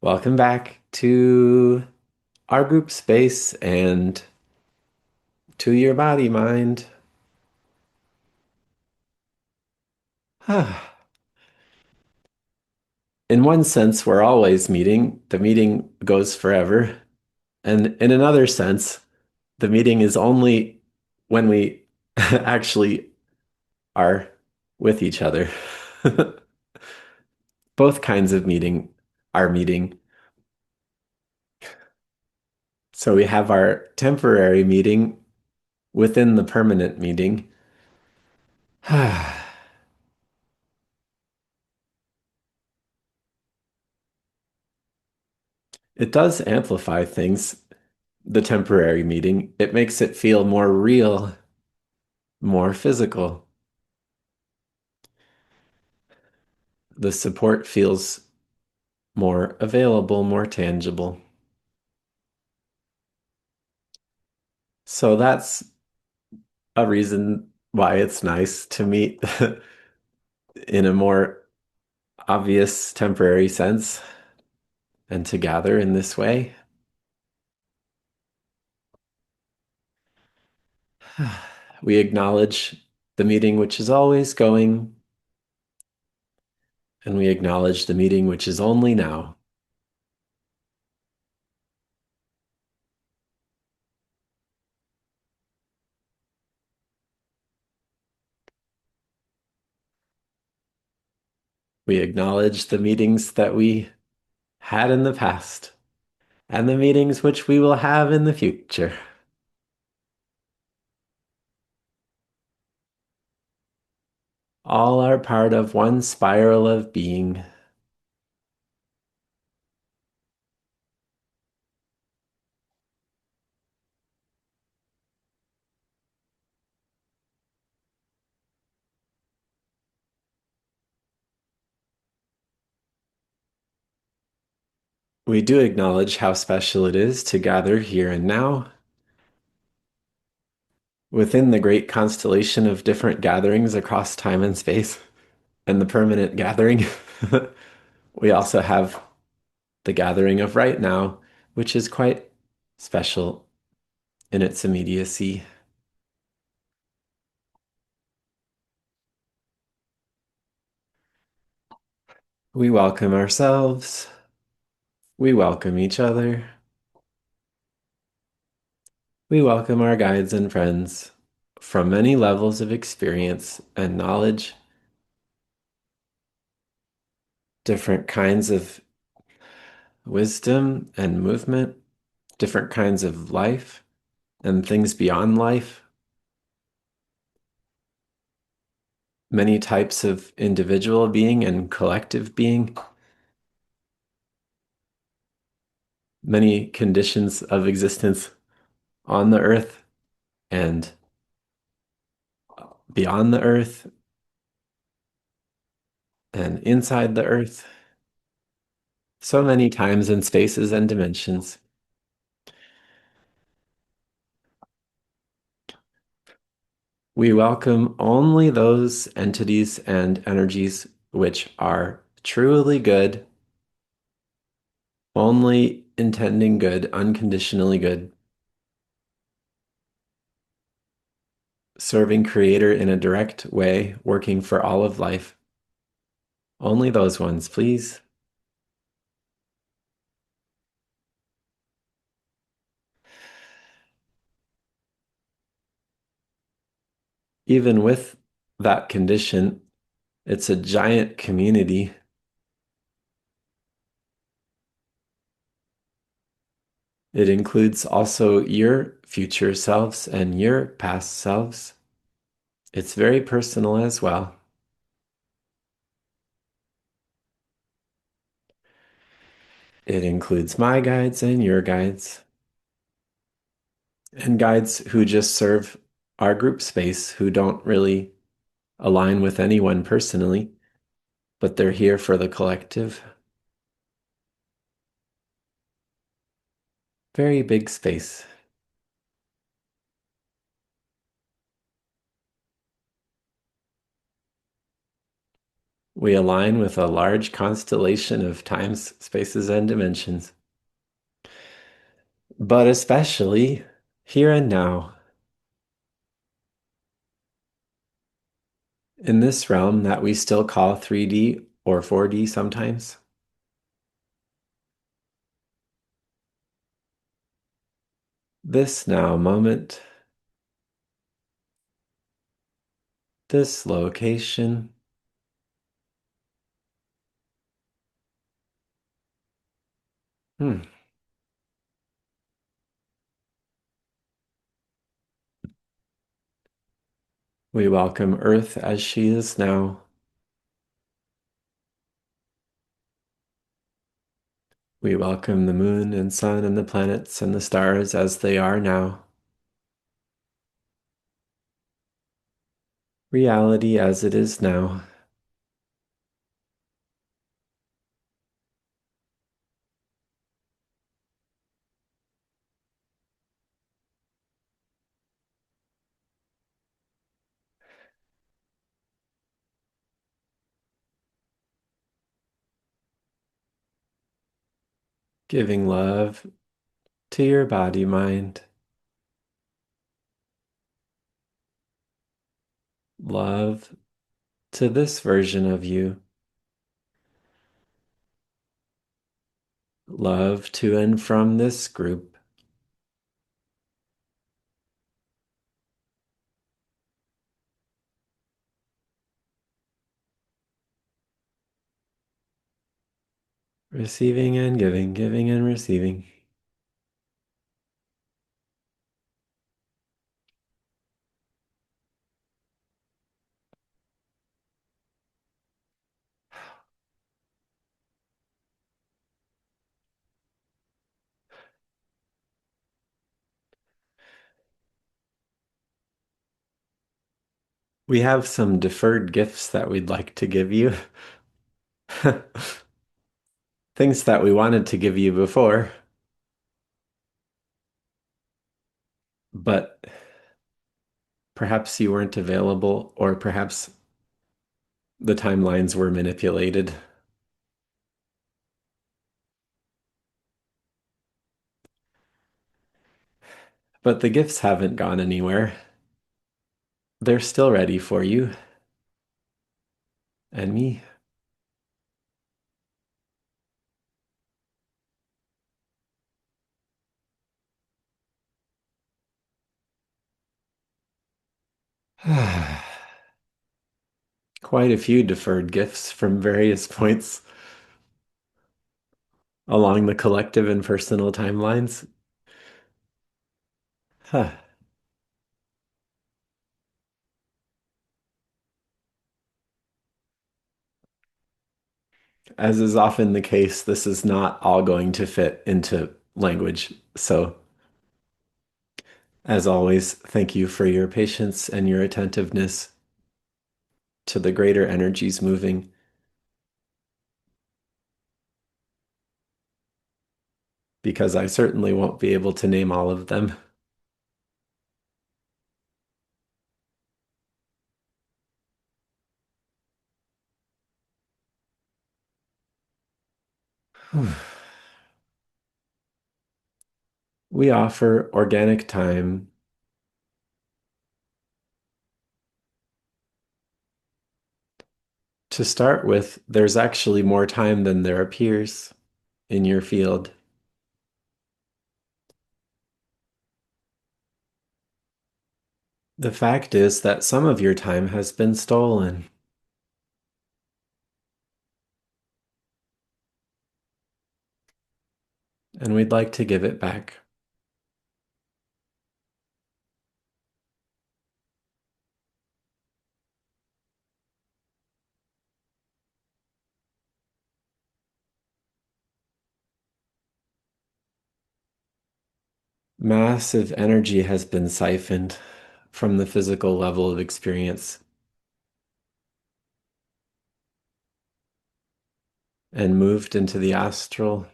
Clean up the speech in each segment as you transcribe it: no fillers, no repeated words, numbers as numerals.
Welcome back to our group space and to your body, mind. In one sense, we're always meeting. The meeting goes forever. And in another sense, the meeting is only when we actually are with each other. Both kinds of meeting are meeting. So we have our temporary meeting within the permanent meeting. It does amplify things, the temporary meeting. It makes it feel more real, more physical. The support feels more available, more tangible. So that's a reason why it's nice to meet in a more obvious temporary sense and to gather in this way. We acknowledge the meeting which is always going, and we acknowledge the meeting which is only now. We acknowledge the meetings that we had in the past and the meetings which we will have in the future. All are part of one spiral of being. We do acknowledge how special it is to gather here and now within the great constellation of different gatherings across time and space and the permanent gathering. We also have the gathering of right now, which is quite special in its immediacy. We welcome ourselves. We welcome each other. We welcome our guides and friends from many levels of experience and knowledge, different kinds of wisdom and movement, different kinds of life and things beyond life, many types of individual being and collective being, many conditions of existence on the earth and beyond the earth and inside the earth, so many times and spaces and dimensions. We welcome only those entities and energies which are truly good, only intending good, unconditionally good, serving Creator in a direct way, working for all of life. Only those ones, please. Even with that condition, it's a giant community. It includes also your future selves and your past selves. It's very personal as well. It includes my guides and your guides, and guides who just serve our group space, who don't really align with anyone personally, but they're here for the collective. Very big space. We align with a large constellation of times, spaces, and dimensions, but especially here and now, in this realm that we still call 3D or 4D sometimes. This now moment, this location, hmm. We welcome Earth as she is now. We welcome the moon and sun and the planets and the stars as they are now. Reality as it is now. Giving love to your body, mind. Love to this version of you. Love to and from this group. Receiving and giving, giving and receiving. We have some deferred gifts that we'd like to give you. Things that we wanted to give you before, but perhaps you weren't available, or perhaps the timelines were manipulated. But the gifts haven't gone anywhere. They're still ready for you and me. Quite a few deferred gifts from various points along the collective and personal timelines. Huh. As is often the case, this is not all going to fit into language. So, as always, thank you for your patience and your attentiveness to the greater energies moving, because I certainly won't be able to name all of them. We offer organic time. To start with, there's actually more time than there appears in your field. The fact is that some of your time has been stolen, and we'd like to give it back. Massive energy has been siphoned from the physical level of experience and moved into the astral.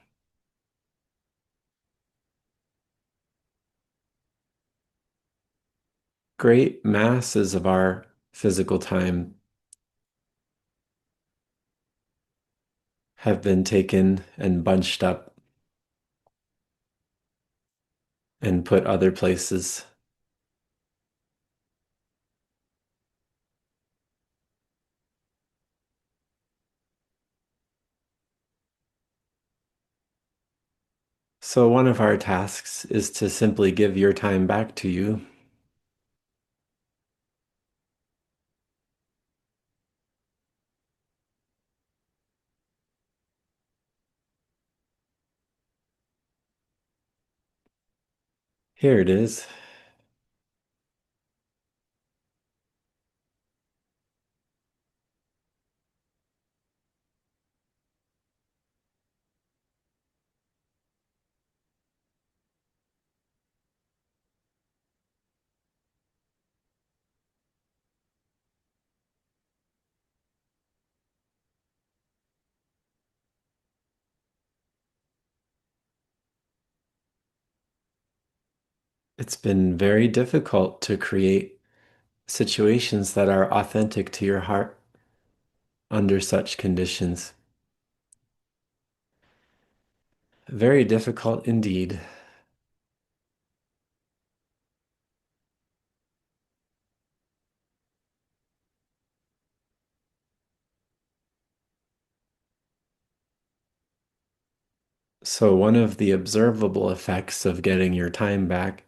Great masses of our physical time have been taken and bunched up and put other places. So one of our tasks is to simply give your time back to you. Here it is. It's been very difficult to create situations that are authentic to your heart under such conditions. Very difficult indeed. So, one of the observable effects of getting your time back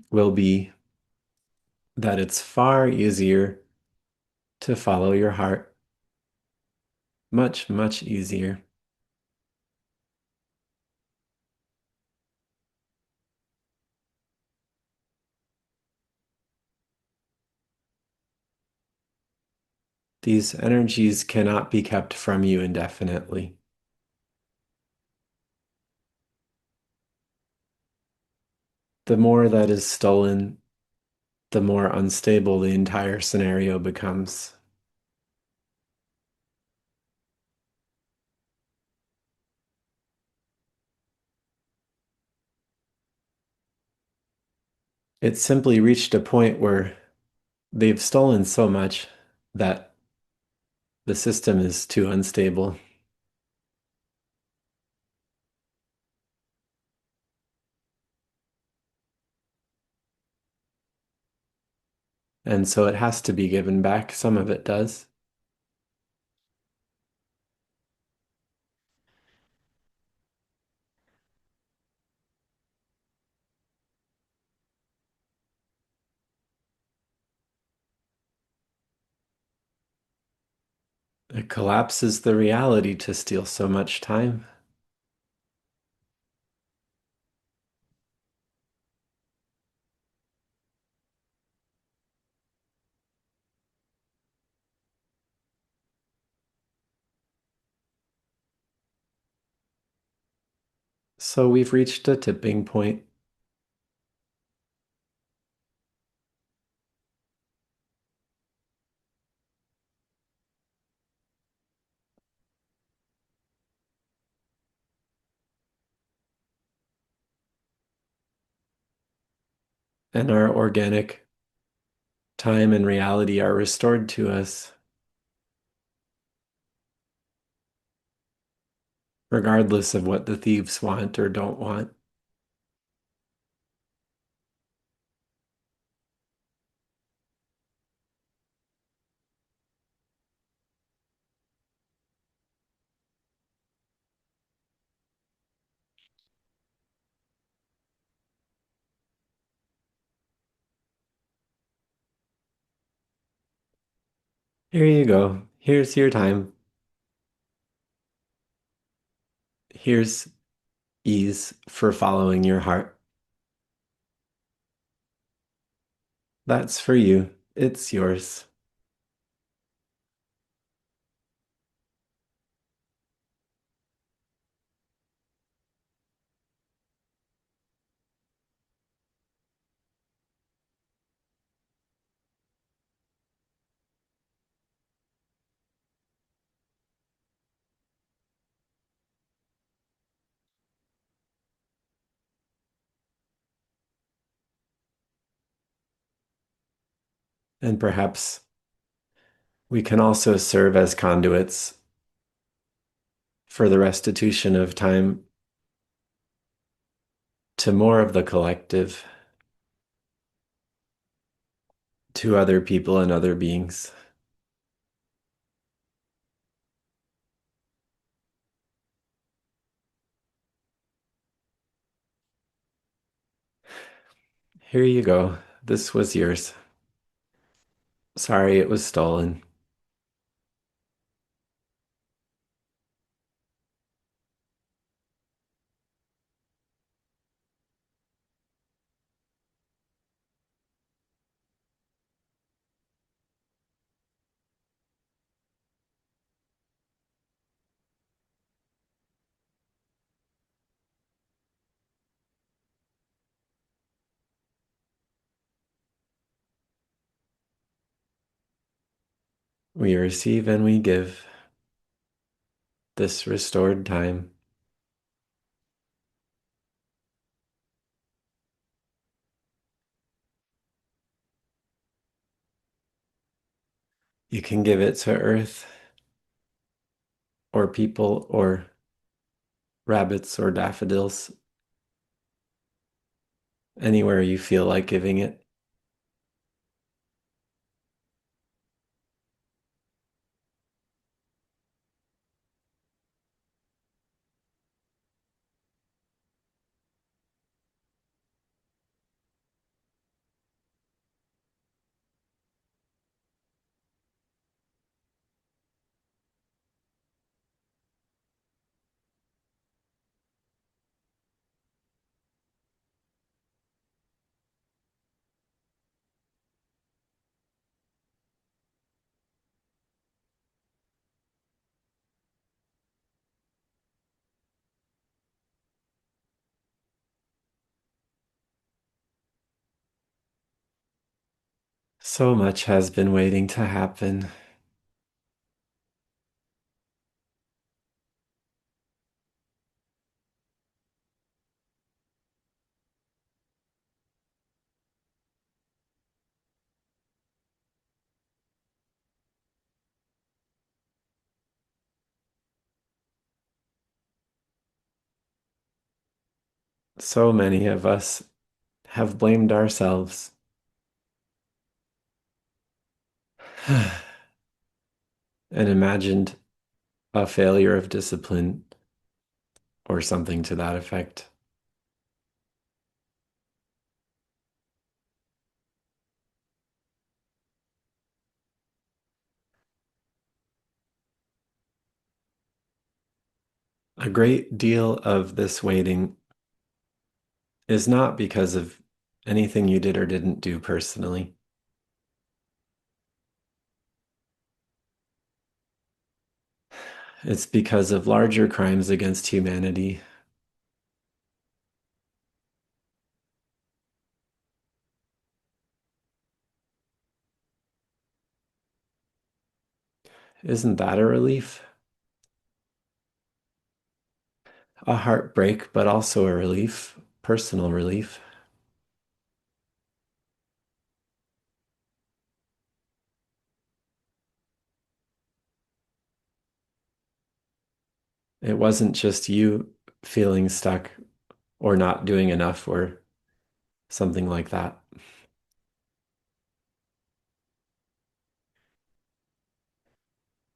will be that it's far easier to follow your heart. Much, much easier. These energies cannot be kept from you indefinitely. The more that is stolen, the more unstable the entire scenario becomes. It's simply reached a point where they've stolen so much that the system is too unstable. And so it has to be given back. Some of it does. It collapses the reality to steal so much time. So we've reached a tipping point, and our organic time and reality are restored to us, regardless of what the thieves want or don't want. Here you go. Here's your time. Here's ease for following your heart. That's for you. It's yours. And perhaps We can also serve as conduits for the restitution of time to more of the collective, to other people and other beings. Here you go. This was yours. Sorry it was stolen. We receive and we give this restored time. You can give it to earth or people or rabbits or daffodils, anywhere you feel like giving it. So much has been waiting to happen. So many of us have blamed ourselves and imagined a failure of discipline or something to that effect. A great deal of this waiting is not because of anything you did or didn't do personally. It's because of larger crimes against humanity. Isn't that a relief? A heartbreak, but also a relief, personal relief. It wasn't just you feeling stuck or not doing enough or something like that.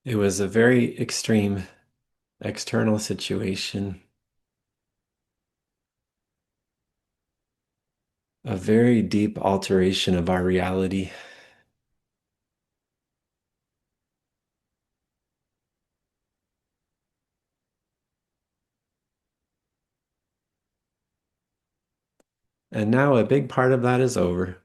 It was a very extreme external situation, a very deep alteration of our reality. And now a big part of that is over.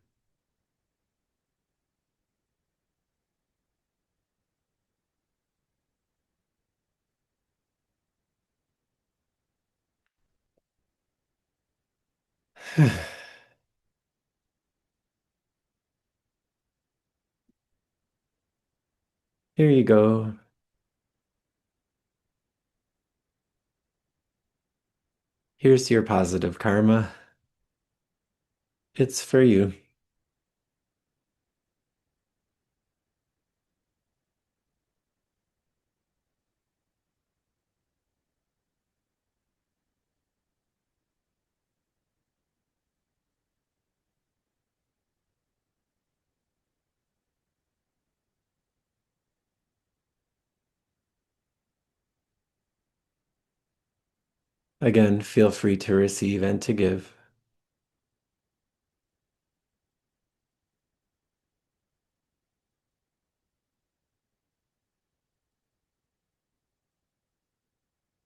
Here you go. Here's your positive karma. It's for you. Again, feel free to receive and to give.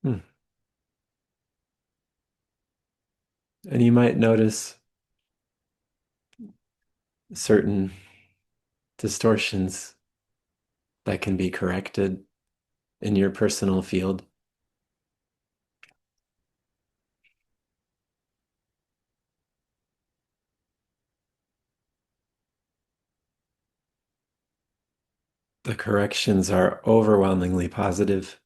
Hmm. And you might notice certain distortions that can be corrected in your personal field. The corrections are overwhelmingly positive.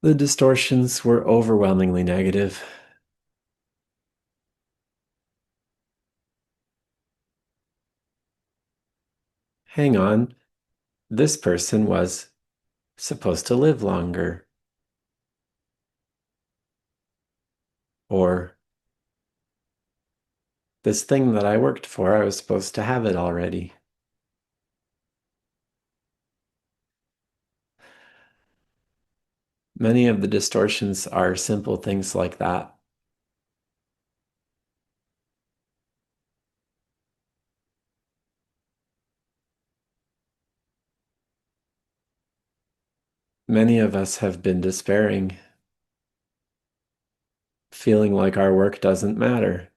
The distortions were overwhelmingly negative. Hang on, this person was supposed to live longer. Or this thing that I worked for, I was supposed to have it already. Many of the distortions are simple things like that. Many of us have been despairing, feeling like our work doesn't matter.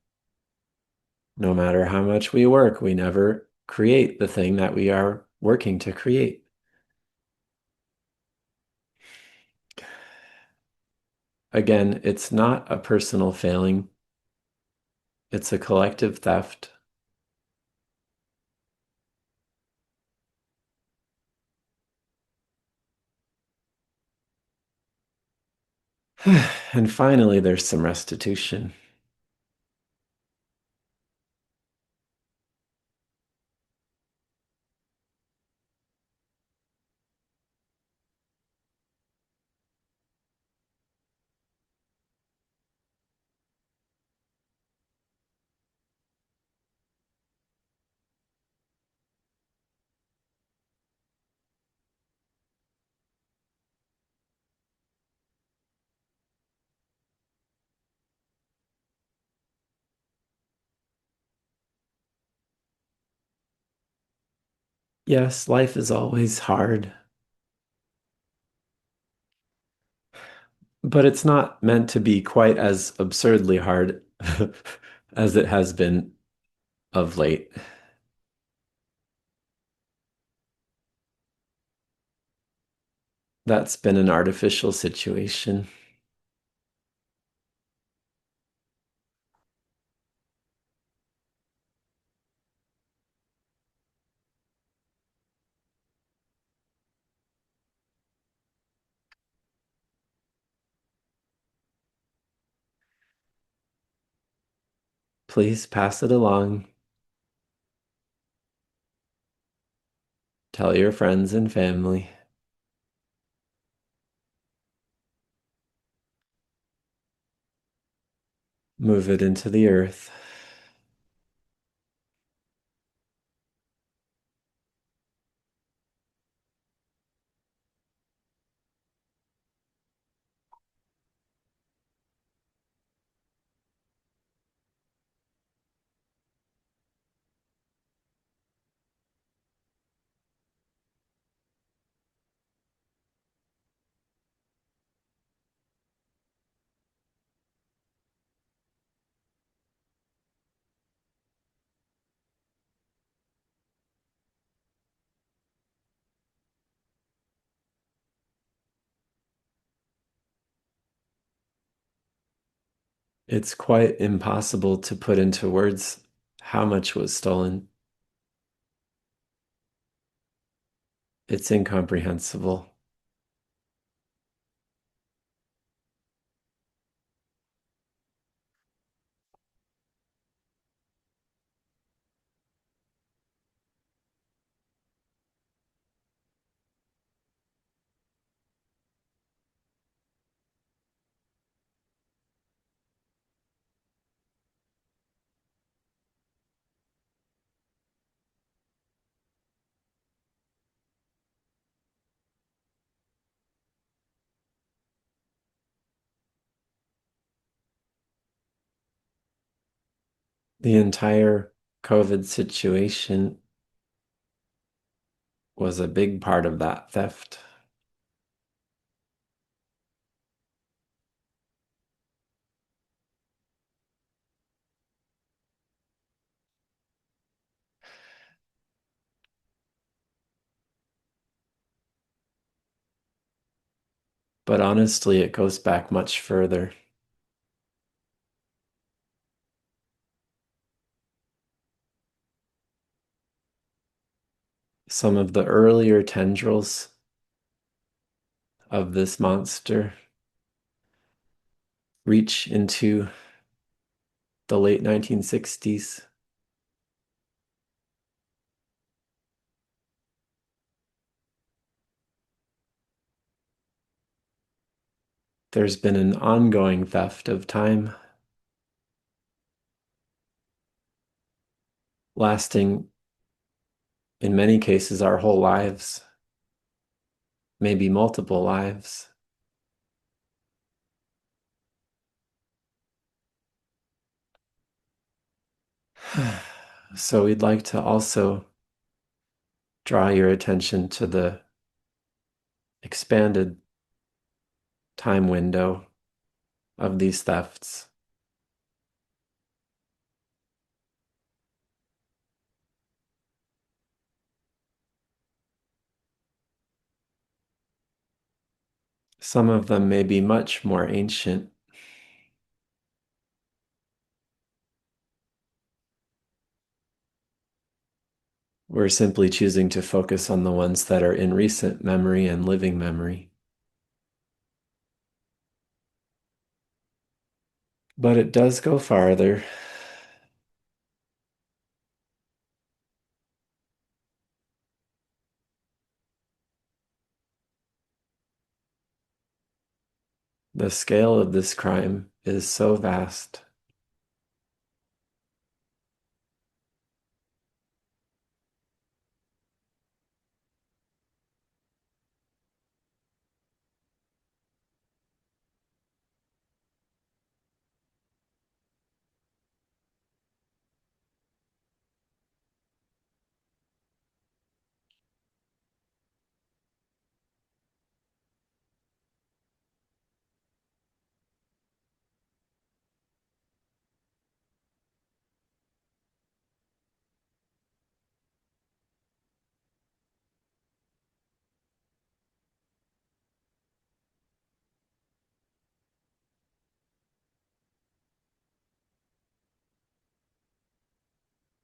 No matter how much we work, we never create the thing that we are working to create. Again, it's not a personal failing, it's a collective theft. And finally, there's some restitution. Yes, life is always hard, but it's not meant to be quite as absurdly hard as it has been of late. That's been an artificial situation. Please pass it along. Tell your friends and family. Move it into the earth. It's quite impossible to put into words how much was stolen. It's incomprehensible. The entire COVID situation was a big part of that theft. But honestly, it goes back much further. Some of the earlier tendrils of this monster reach into the late 1960s. There's been an ongoing theft of time, lasting in many cases our whole lives, maybe multiple lives. So we'd like to also draw your attention to the expanded time window of these thefts. Some of them may be much more ancient. We're simply choosing to focus on the ones that are in recent memory and living memory. But it does go farther. The scale of this crime is so vast.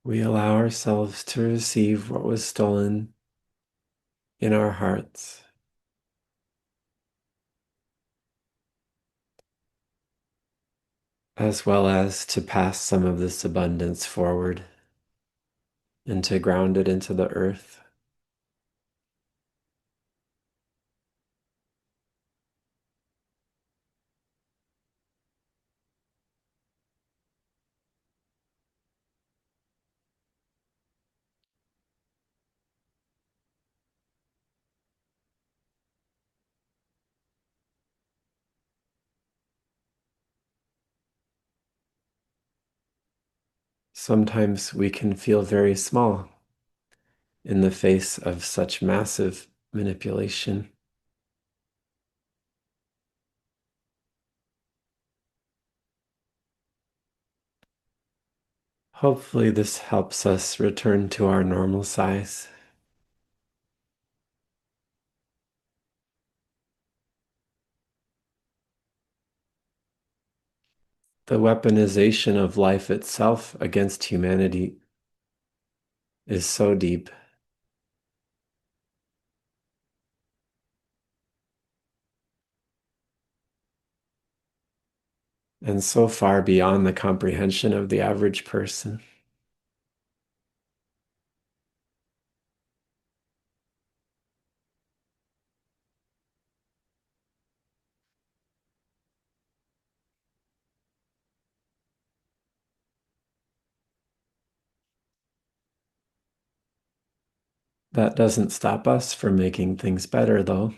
We allow ourselves to receive what was stolen in our hearts, as well as to pass some of this abundance forward and to ground it into the earth. Sometimes we can feel very small in the face of such massive manipulation. Hopefully, this helps us return to our normal size. The weaponization of life itself against humanity is so deep. And so far beyond the comprehension of the average person. That doesn't stop us from making things better, though.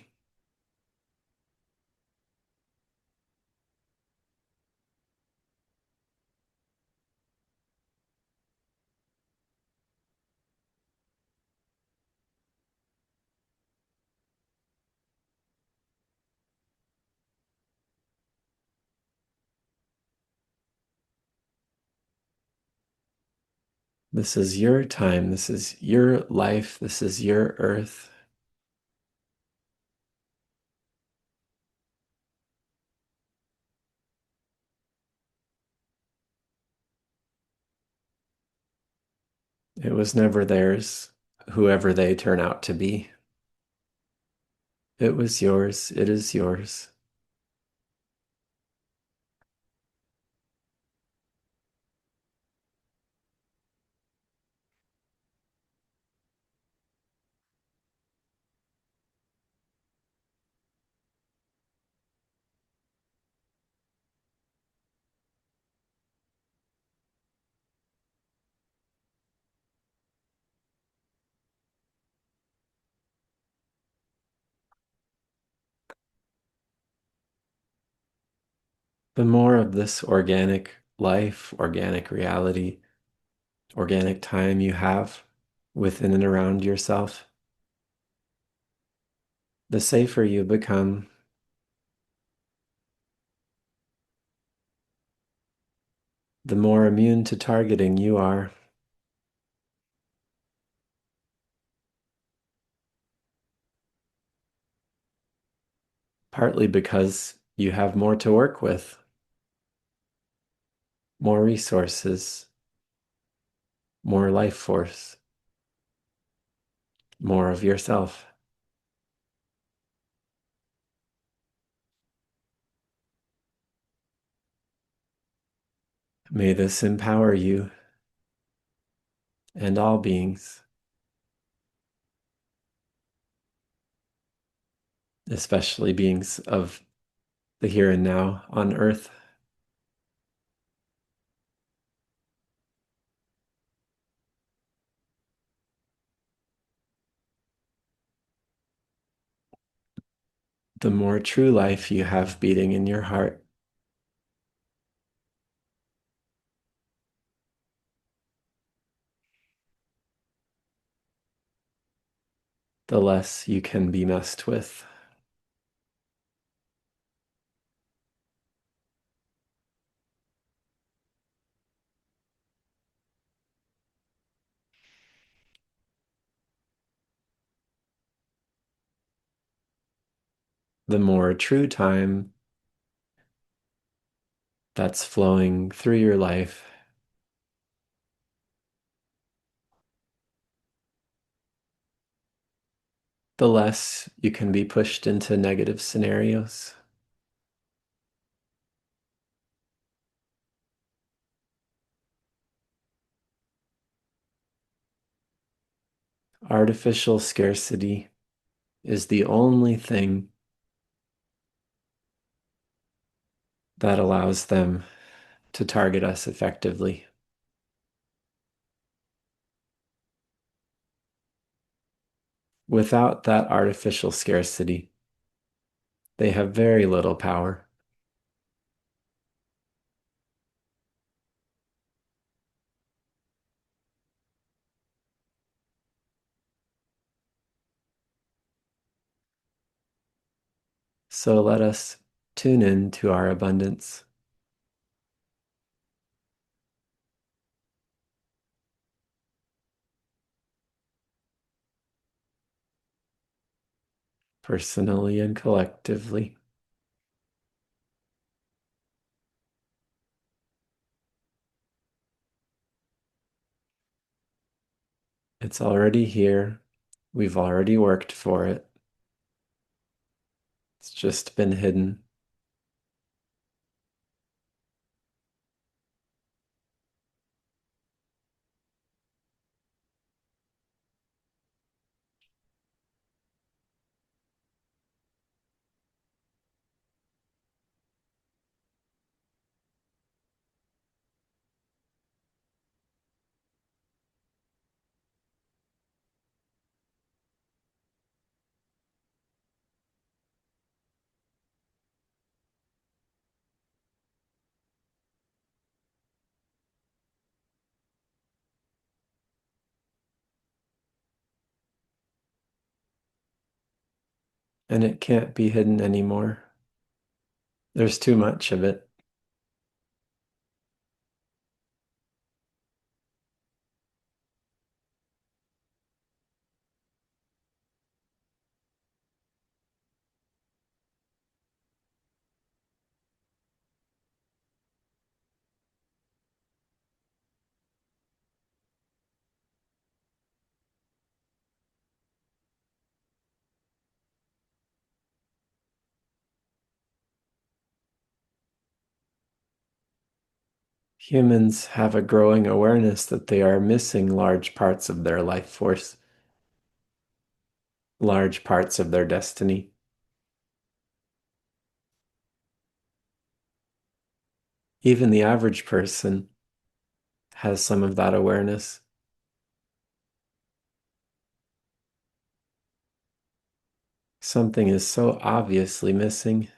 This is your time. This is your life. This is your earth. It was never theirs, whoever they turn out to be. It was yours. It is yours. The more of this organic life, organic reality, organic time you have within and around yourself, the safer you become, the more immune to targeting you are, partly because you have more to work with, more resources, more life force, more of yourself. May this empower you and all beings, especially beings of the here and now on earth. The more true life you have beating in your heart, the less you can be messed with. The more true time that's flowing through your life, the less you can be pushed into negative scenarios. Artificial scarcity is the only thing that allows them to target us effectively. Without that artificial scarcity, they have very little power. So let us tune in to our abundance. Personally and collectively. It's already here. We've already worked for it. It's just been hidden. And it can't be hidden anymore. There's too much of it. Humans have a growing awareness that they are missing large parts of their life force, large parts of their destiny. Even the average person has some of that awareness. Something is so obviously missing.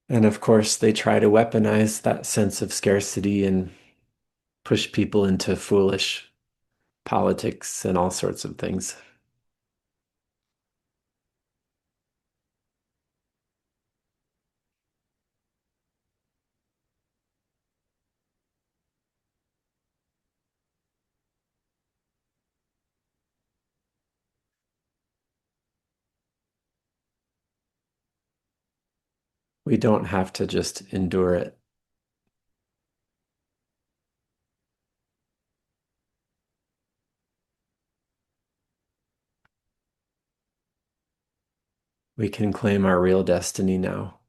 And of course, they try to weaponize that sense of scarcity and push people into foolish politics and all sorts of things. We don't have to just endure it. We can claim our real destiny now.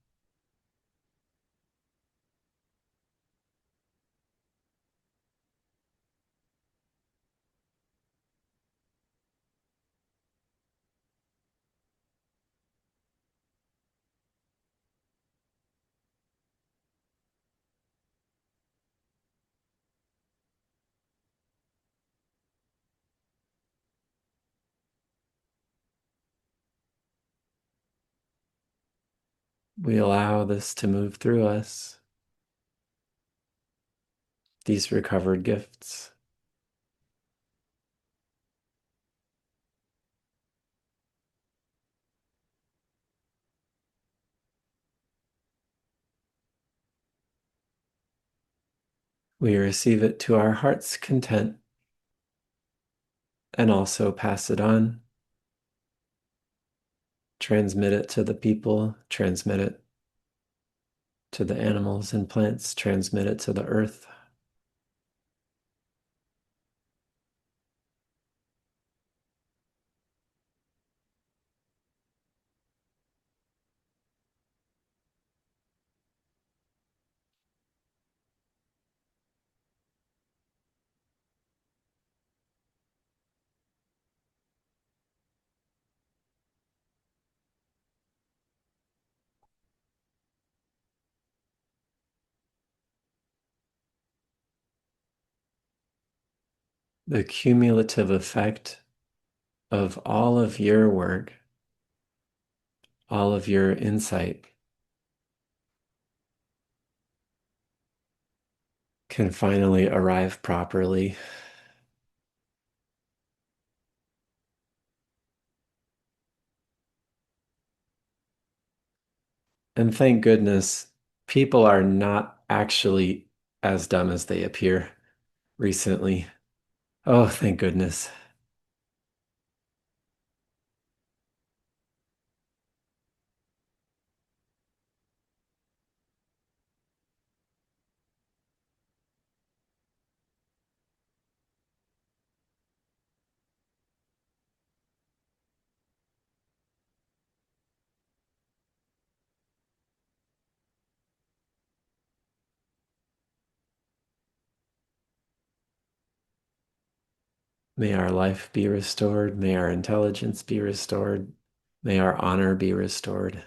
We allow this to move through us, these recovered gifts. We receive it to our heart's content and also pass it on, transmit it to the people, transmit it to the animals and plants, transmit it to the earth. The cumulative effect of all of your work, all of your insight can finally arrive properly. And thank goodness, people are not actually as dumb as they appear recently. Oh, thank goodness. May our life be restored. May our intelligence be restored. May our honor be restored.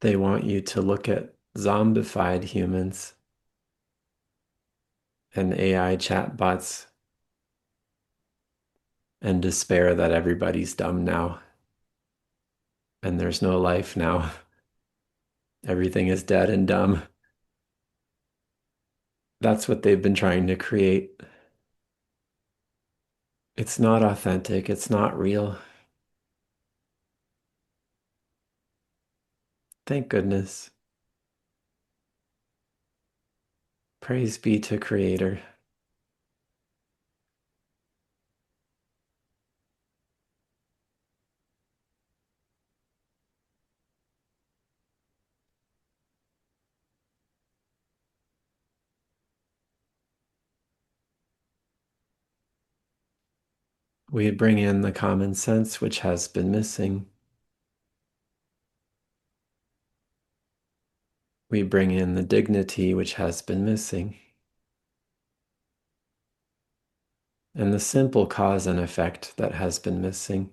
They want you to look at zombified humans and AI chatbots and despair that everybody's dumb now. and there's no life now. Everything is dead and dumb. That's what they've been trying to create. It's not authentic, it's not real. Thank goodness. Praise be to Creator. We bring in the common sense which has been missing. We bring in the dignity which has been missing. And the simple cause and effect that has been missing.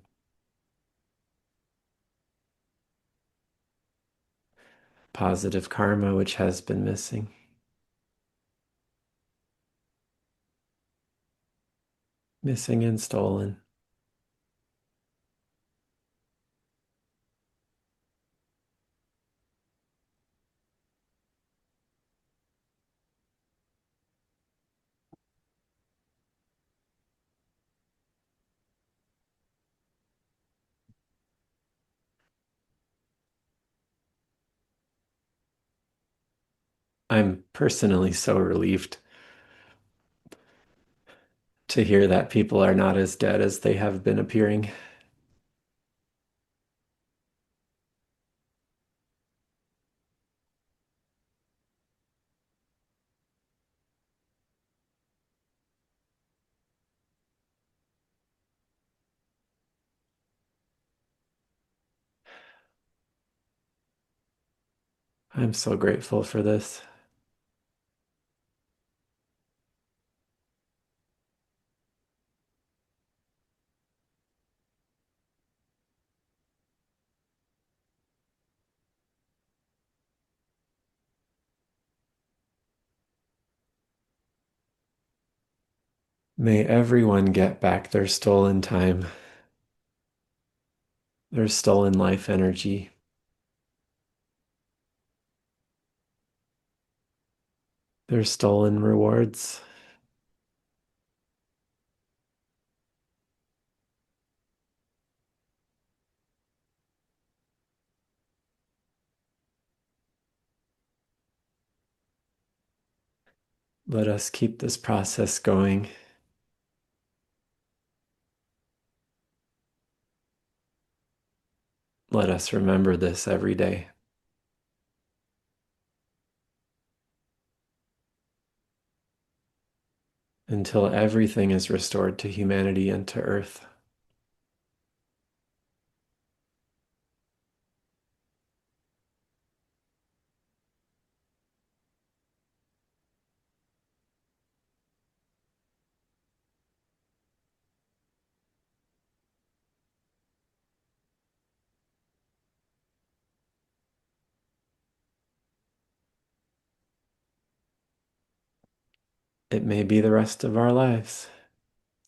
Positive karma which has been missing. Missing and stolen. I'm personally so relieved to hear that people are not as dead as they have been appearing. I'm so grateful for this. May everyone get back their stolen time, their stolen life energy. Their stolen rewards. Let us keep this process going. Let us remember this every day until everything is restored to humanity and to Earth. It may be the rest of our lives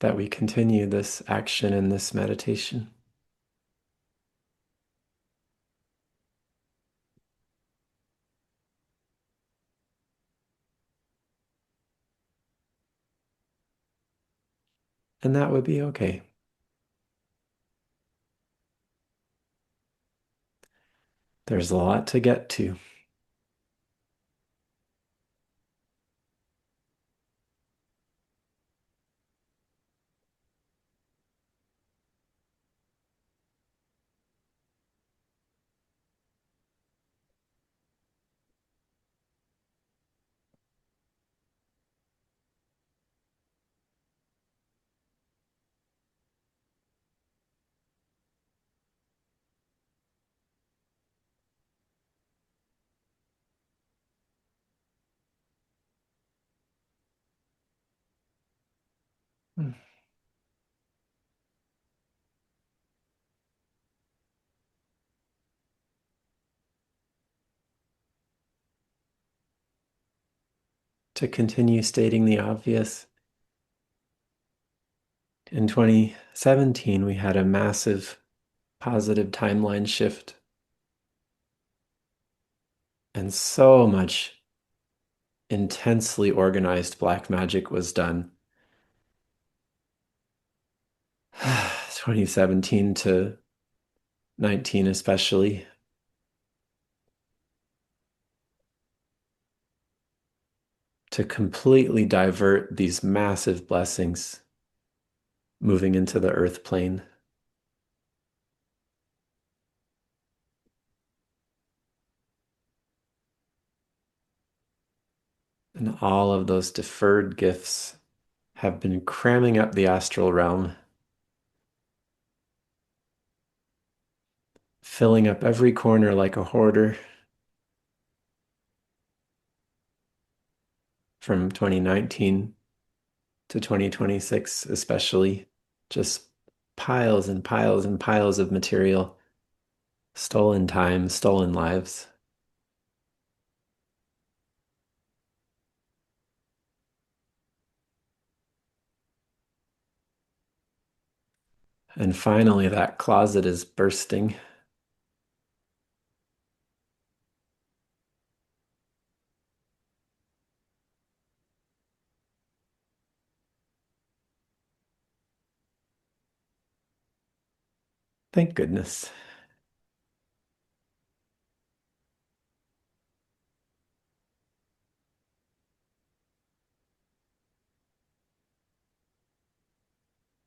that we continue this action and this meditation. And that would be okay. There's a lot to get to. To continue stating the obvious, in 2017, we had a massive positive timeline shift, and so much intensely organized black magic was done. 2017 to 19 especially, to completely divert these massive blessings moving into the earth plane. And all of those deferred gifts have been cramming up the astral realm, filling up every corner like a hoarder from 2019 to 2026, especially. Just piles and piles and piles of material, stolen time, stolen lives. And finally, that closet is bursting. Thank goodness.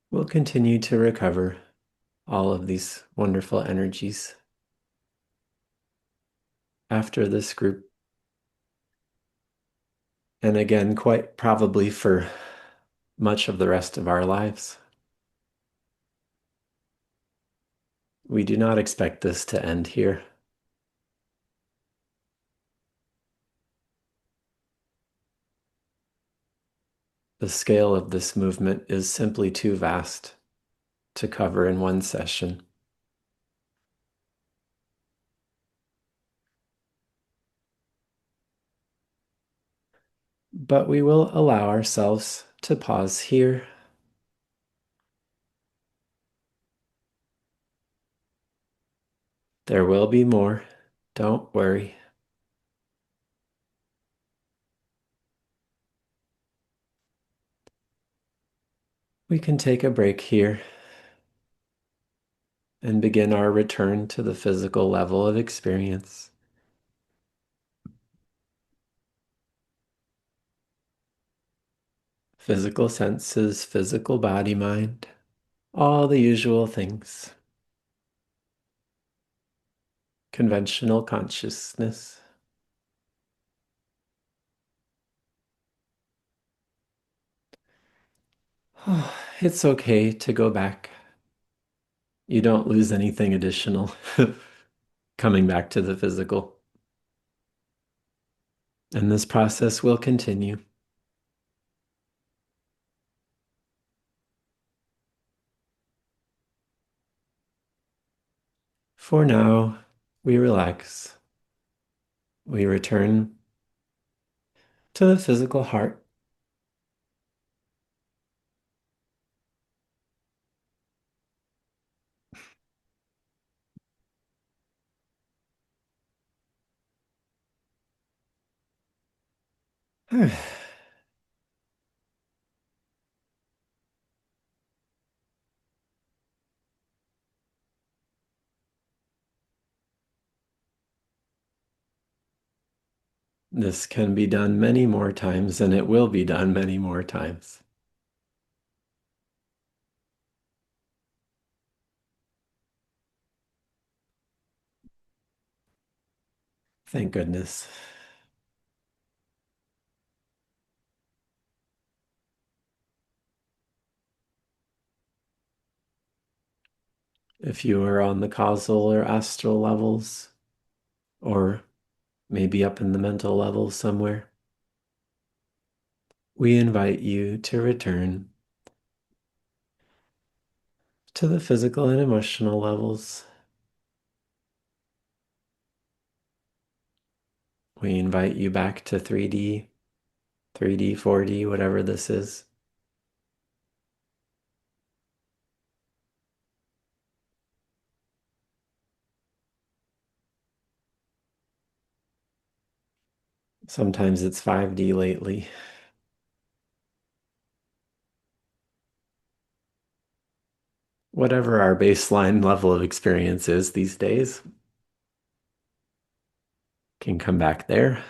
We'll continue to recover all of these wonderful energies after this group. And again, quite probably for much of the rest of our lives. We do not expect this to end here. The scale of this movement is simply too vast to cover in one session. But we will allow ourselves to pause here. There will be more. Don't worry. We can take a break here and begin our return to the physical level of experience. Physical senses, physical body, mind, all the usual things. Conventional consciousness. It's okay to go back. You don't lose anything additional coming back to the physical. And this process will continue. For now, we relax. We return to the physical heart. This can be done many more times, and it will be done many more times. Thank goodness. If you are on the causal or astral levels, or maybe up in the mental levels somewhere, we invite you to return to the physical and emotional levels. We invite you back to 3D, 4D, whatever this is. Sometimes it's 5D lately. Whatever our baseline level of experience is these days can come back there.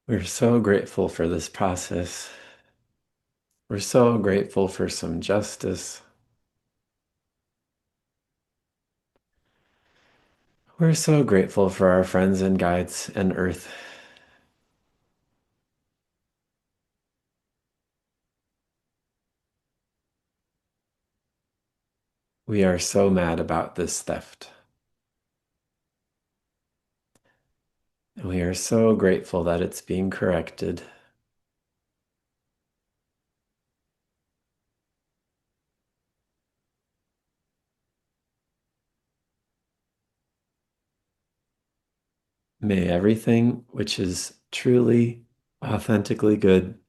We're so grateful for this process. We're so grateful for some justice. We're so grateful for our friends and guides and Earth. We are so mad about this theft. And we are so grateful that it's being corrected. May everything which is truly, authentically good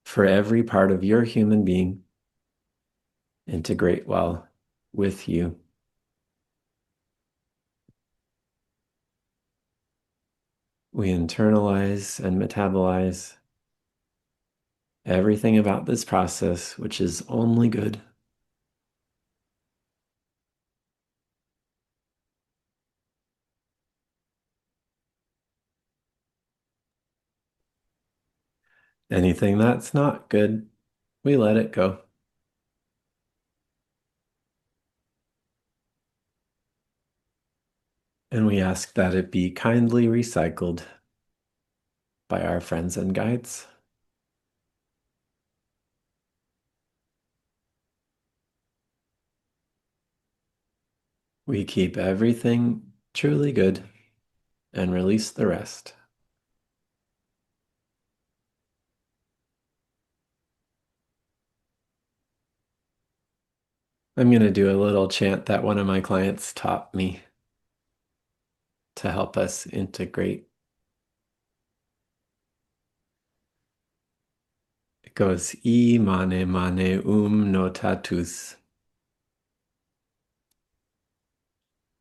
for every part of your human being integrate well with you. We internalize and metabolize everything about this process, which is only good. Anything that's not good, we let it go. And we ask that it be kindly recycled by our friends and guides. We keep everything truly good and release the rest. I'm going to do a little chant that one of my clients taught me to help us integrate. It goes, I mane mane notatus.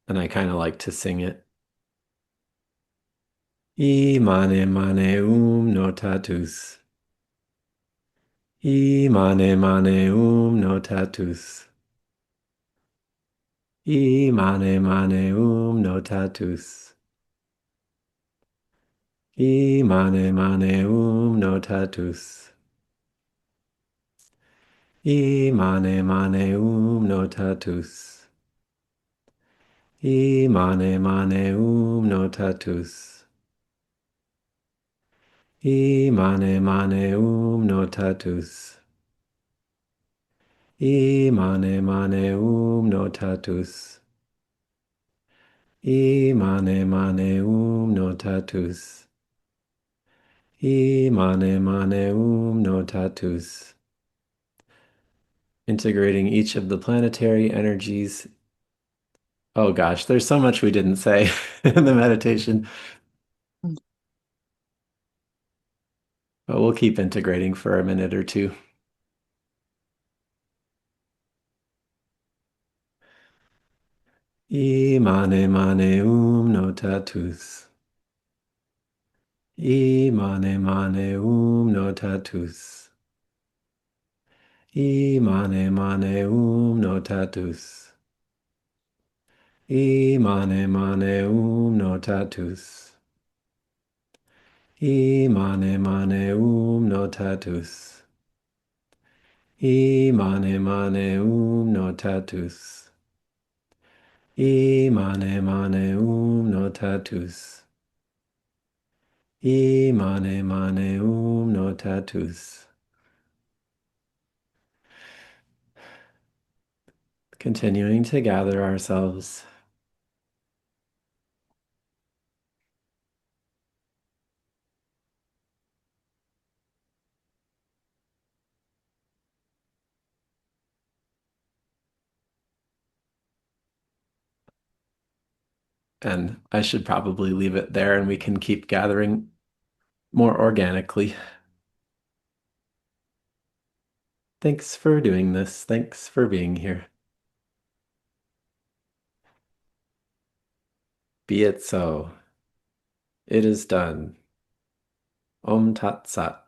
And I kind of like to sing it. I mane mane notatus. I mane mane notatus. I mane mane notatus. I mane mane notatus. I mane mane notatus. I mane mane notatus. I mane mane notatus. I mane mane notatus. I mane mane notatus. I mane mane notatus. Integrating each of the planetary energies. Oh gosh, there's so much we didn't say in the meditation, but we'll keep integrating for a minute or two. I mane mane notatus. I mane mane notatus. I mane mane notatus. I mane mane notatus. I mane mane notatus. I mane mane notatus. I mane mane notatus. I mane mane notatus. Continuing to gather ourselves. And I should probably leave it there and we can keep gathering more organically. Thanks for doing this. Thanks for being here. Be it so. It is done. Om Tat Sat.